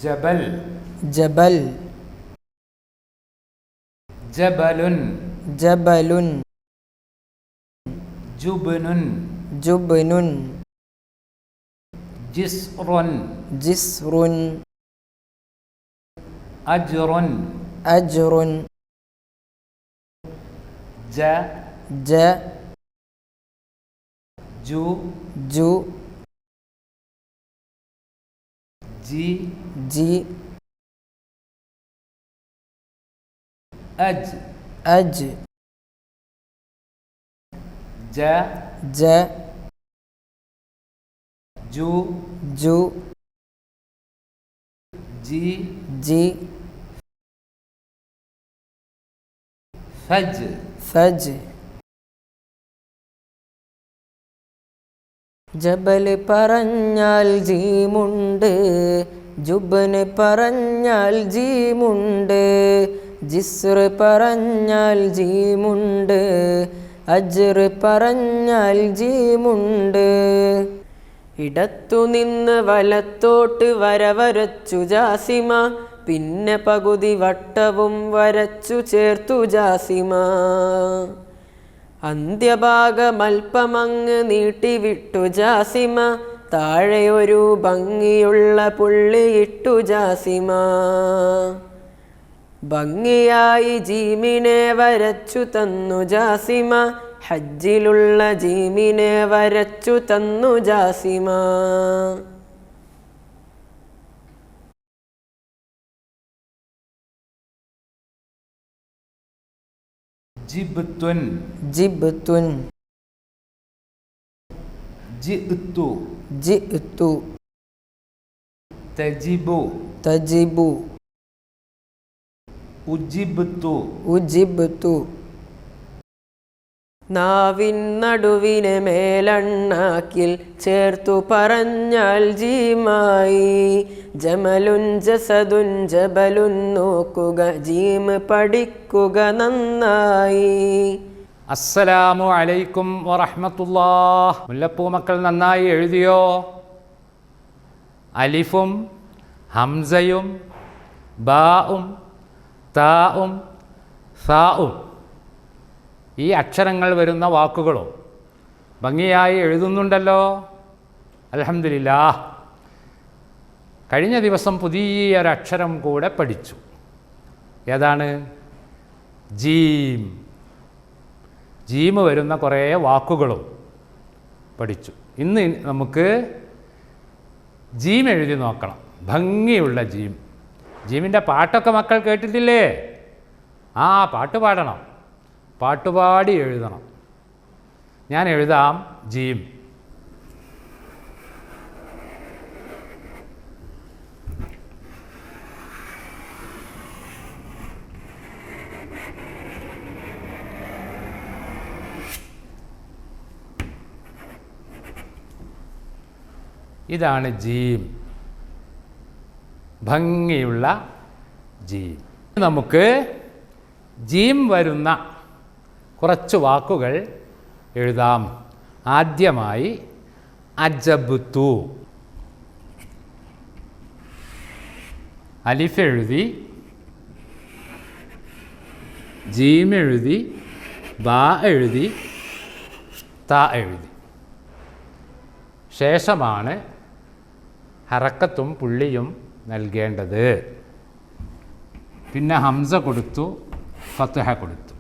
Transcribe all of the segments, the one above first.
ജബൽ ജബൽ ജബലുൻ ജബലുൻ ജുബ്നുൻ ജുബ്നുൻ ജിസ്റുൻ ജിസ്റുൻ അജ്റുൻ അജ്റുൻ ജ ജ ജു ജു G G അജ് അജ് ജ ജ ജു ജു ജി ജി ഫജ് ഫജ് ജബൽ പറഞ്ഞാൽ ജീമുണ്ട് ജുബ്ന് പറഞ്ഞാൽ ജീമുണ്ട് ജിസ്ർ പറഞ്ഞാൽ ജീമുണ്ട് അജ്ർ പറഞ്ഞാൽ ജീമുണ്ട് ഇടത്തുനിന്ന് വലത്തോട്ട് വര വരച്ചു ജാസിമ പിന്നെ പകുതി വട്ടവും വരച്ചു ചേർത്തു ജാസിമ അന്ത്യഭാഗമൽപ്പമങ്ങ് നീട്ടിവിട്ടു ജാസിമ താഴെ ഒരു ഭംഗിയുള്ള പുള്ളിയിട്ടു ജാസിമ ഭംഗിയായി ജീമിനെ വരച്ചു തന്നു ജാസിമ ഹജ്ജിലുള്ള ജീമിനെ വരച്ചു തന്നു ജാസിമ ജിബ്തുൻ ജിബ്തുൻ ജിഅ്തു ജിഅ്തു തജിബു തജിബു ഉജിബ്തു ഉജിബ്തു നാവിൻ നടുവിനെ മേലണ്ണാക്കിൽ ചേർത്തു പറഞ്ഞാൽ ജീമായി ജമലുൻ ജസദുൻ ജബലുൻ നോക്കുക ജീം പഠിക്കുക നന്നായി. അസ്സലാമു അലൈക്കും വറഹ്മത്തുള്ളാഹ്. മുല്ലപ്പൂ മക്കൾ നന്നായി എഴുതിയോ? അലിഫും ഹംസയും ബാഉം താഉം സാഉം ഈ അക്ഷരങ്ങൾ വരുന്ന വാക്കുകളും ഭംഗിയായി എഴുതുന്നുണ്ടല്ലോ. അൽഹംദുലില്ലാഹ്. കഴിഞ്ഞ ദിവസം പുതിയൊരക്ഷരം കൂടെ പഠിച്ചു. ഏതാണ്? ജീം. ജീം വരുന്ന കുറേ വാക്കുകളും പഠിച്ചു. ഇന്ന് നമുക്ക് ജീം എഴുതി നോക്കണം. ഭംഗിയുള്ള ജീം. ജീമിൻ്റെ പാട്ടൊക്കെ മക്കൾ കേട്ടിട്ടില്ലേ? ആ പാട്ട് പാടണം. പാട്ടുപാടി എഴുതണം. ഞാൻ എഴുതാം ജീം. ഇതാണ് ജീം. ഭംഗിയുള്ള ജീം. നമുക്ക് ജീം വരുന്ന കുറച്ച് വാക്കുകൾ എഴുതാം. ആദ്യമായി അജബ്തു. അലിഫ് എഴുതി, ജീം എഴുതി, ബാ എഴുതി, താ എഴുതി. ശേഷമാണ് ഹറക്കത്തും പുള്ളിയും നൽകേണ്ടത്. പിന്നെ ഹംസ കൊടുത്തു, ഫത്ഹ കൊടുത്തു.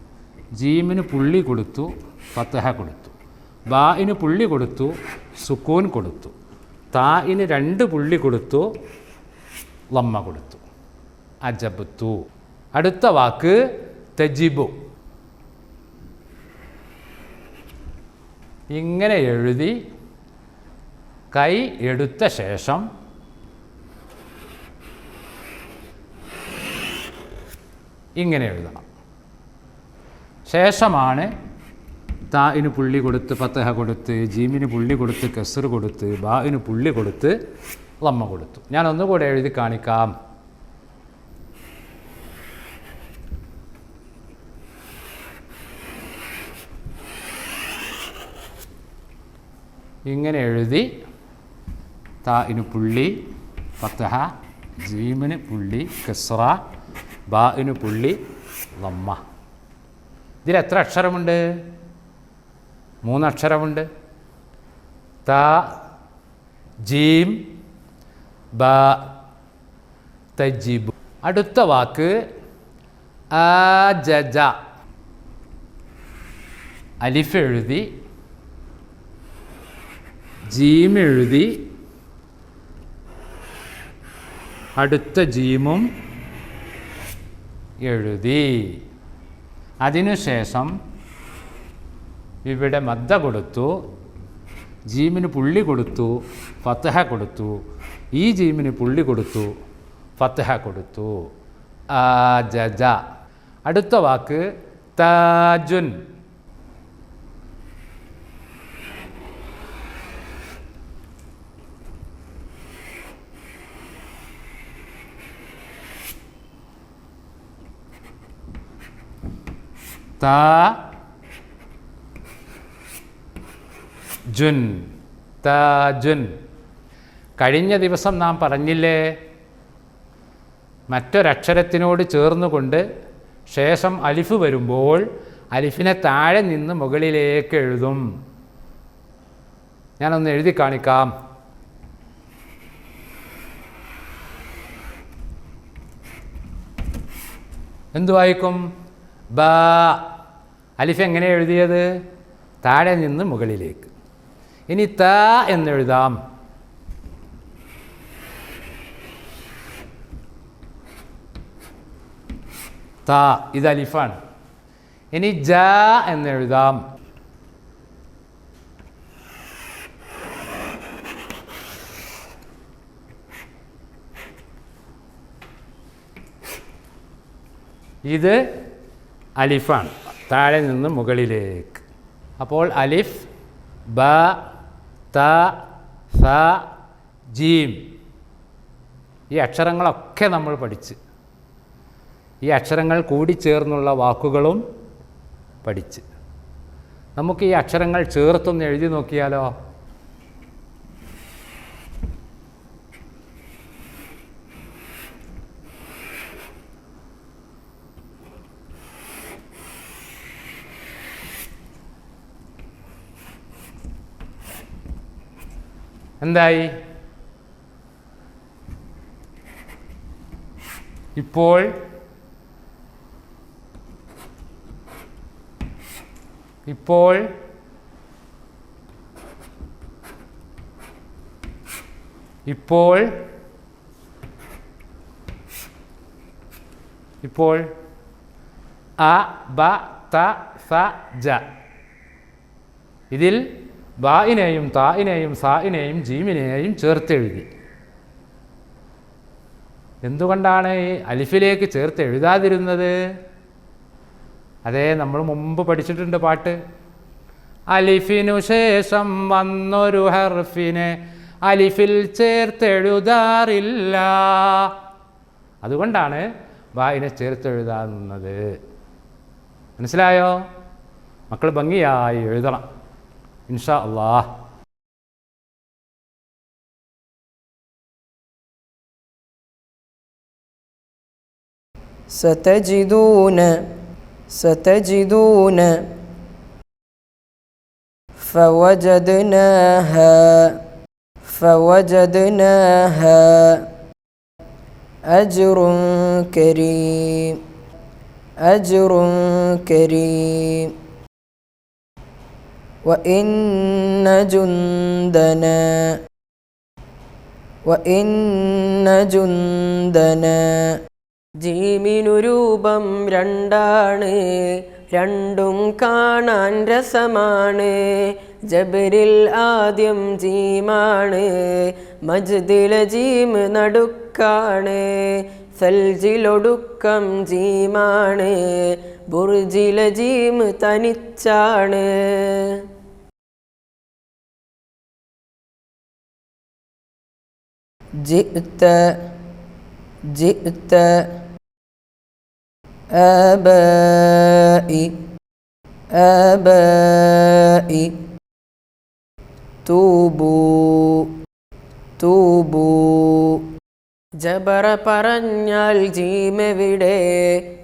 ജീമിന് പുള്ളി കൊടുത്തു, ഫത്ഹ കൊടുത്തു. ബാഇന് പുള്ളി കൊടുത്തു, സുക്കൂൻ കൊടുത്തു. താഇന് 2 പുള്ളി കൊടുത്തു, ലമ്മ കൊടുത്തു. അജബ്തു. അടുത്ത വാക്ക് തജിബു. ഇങ്ങനെ എഴുതി കൈ എടുത്ത ശേഷം ഇങ്ങനെ എഴുതണം. ശേഷമാണ് താഇന് പുള്ളി കൊടുത്ത് ഫത്ഹ കൊടുത്ത്, ജീമിന് പുള്ളി കൊടുത്ത് കസ്ർ കൊടുത്ത്, ബാഇന് പുള്ളി കൊടുത്ത് ലമ്മ കൊടുത്തു. ഞാൻ ഒന്നുകൂടെ എഴുതി കാണിക്കാം. ഇങ്ങനെ എഴുതി താഇന് പുള്ളി, ഫത്ഹ, ജീമിന് പുള്ളി കസ്റ, ബാഇന് പുള്ളി ലമ്മ. ഇതിൽ എത്ര അക്ഷരമുണ്ട്? 3 അക്ഷരമുണ്ട്. ത, ജീം, ബ, തജിബ്. അടുത്ത വാക്ക് ആജജ. അലിഫ് എഴുതി, ജീം എഴുതി, അടുത്ത ജീമും എഴുതി. അതിനുശേഷം ഇവിടെ മദ്ദ കൊടുത്തു, ജീമിന് പുള്ളി കൊടുത്തു, ഫത്ഹ കൊടുത്തു. ഈ ജീമിന് പുള്ളി കൊടുത്തു, ഫത്ഹ കൊടുത്തു. ആജജ. അടുത്ത വാക്ക് താജുൻ. താജുൻ, താജുൻ. കഴിഞ്ഞ ദിവസം നാം പറഞ്ഞില്ലേ, മറ്റൊരക്ഷരത്തിനോട് ചേർന്നുകൊണ്ട് ശേഷം അലിഫ് വരുമ്പോൾ അലിഫിനെ താഴെ നിന്ന് മുകളിലേക്ക് എഴുതും. ഞാനൊന്ന് എഴുതി കാണിക്കാം. എന്തു വായിക്കും? ബ. അലിഫ് എങ്ങനെ എഴുതിയത്? താഴെ നിന്ന് മുകളിലേക്ക്. ഇനി ത എന്നെഴുതാം. ത, ഇത് അലിഫാണ്. ഇനി ജ എന്നെഴുതാം. ഇത് അലിഫാണ്, താഴെ നിന്ന് മുകളിലേക്ക്. അപ്പോൾ അലിഫ്, ബ, ത, സ, ജീം, ഈ അക്ഷരങ്ങളൊക്കെ നമ്മൾ പഠിച്ച്, ഈ അക്ഷരങ്ങൾ കൂടിച്ചേർന്നുള്ള വാക്കുകളും പഠിച്ച്. നമുക്ക് ഈ അക്ഷരങ്ങൾ ചേർത്തൊന്ന് എഴുതി നോക്കിയാലോ? എന്തായി? ഇപ്പോൾ ഇപ്പോൾ ഇപ്പോൾ ഇപ്പോൾ അ, ബ, ത, സ, ജ. ഇതിൽ ബായിനെയും തായിനെയും സായിനെയും ജീമിനെയും ചേർത്തെഴുതി. എന്തുകൊണ്ടാണ് ഈ അലിഫിലേക്ക് ചേർത്ത് എഴുതാതിരുന്നത്? അതേ, നമ്മൾ മുമ്പ് പഠിച്ചിട്ടുണ്ട് പാട്ട്. അലിഫിനു ശേഷം വന്നൊരു ഹർഫിനെ അലിഫിൽ ചേർത്തെഴുതാറില്ല. അതുകൊണ്ടാണ് ബായിനെ ചേർത്തെഴുതാവുന്നത്. മനസ്സിലായോ? മക്കൾ ഭംഗിയായി എഴുതണം ഇൻഷാ അല്ലാഹ്. ستجدون فوجدناها أجر كريم وإن جندنا ജീമിനു രൂപം രണ്ടാണ്, രണ്ടും കാണാൻ രസമാണ്. ജബരിൽ ആദ്യം ജീമാണ്, മജ്ദിലെ ജീം നടുക്കാണ്. സൽജിലൊടുക്കം ജീമാണ്, ബുർജിലെ ജീം തനിച്ചാണ്. ജിഅ്ത آبائي توبوا ജബറ പറഞ്ഞാൽ ജീമെവിടെ,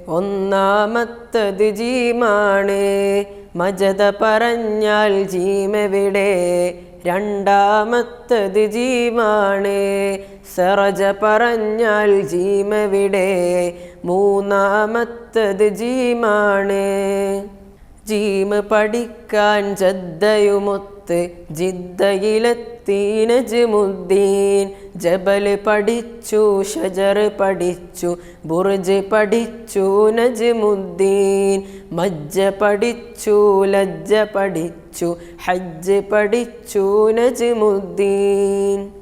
ഒന്നാമത്തത് ജീമാണ്. മജദ പറഞ്ഞാൽ ജീമെവിടെ, രണ്ടാമത്തത് ജീമാണ്. സറജ പറഞ്ഞാൽ ജീമെവിടെ, മൂന്നാമത്തത് ജീമാണ്. ജീമ് പഠിക്കാൻ ജദ്ദയുമൊത്ത് ജിദ്ദയിലെത്തി നജ്മുദ്ദീൻ. ജബല് പഠിച്ചു, ഷജർ പഠിച്ചു, ബുർജ് പഠിച്ചു നജ്മുദ്ദീൻ. മജ്ജ പഠിച്ചു, ലജ്ജ പഠിച്ചു, ഹജ്ജ് പഠിച്ചു നജ്മുദ്ദീൻ.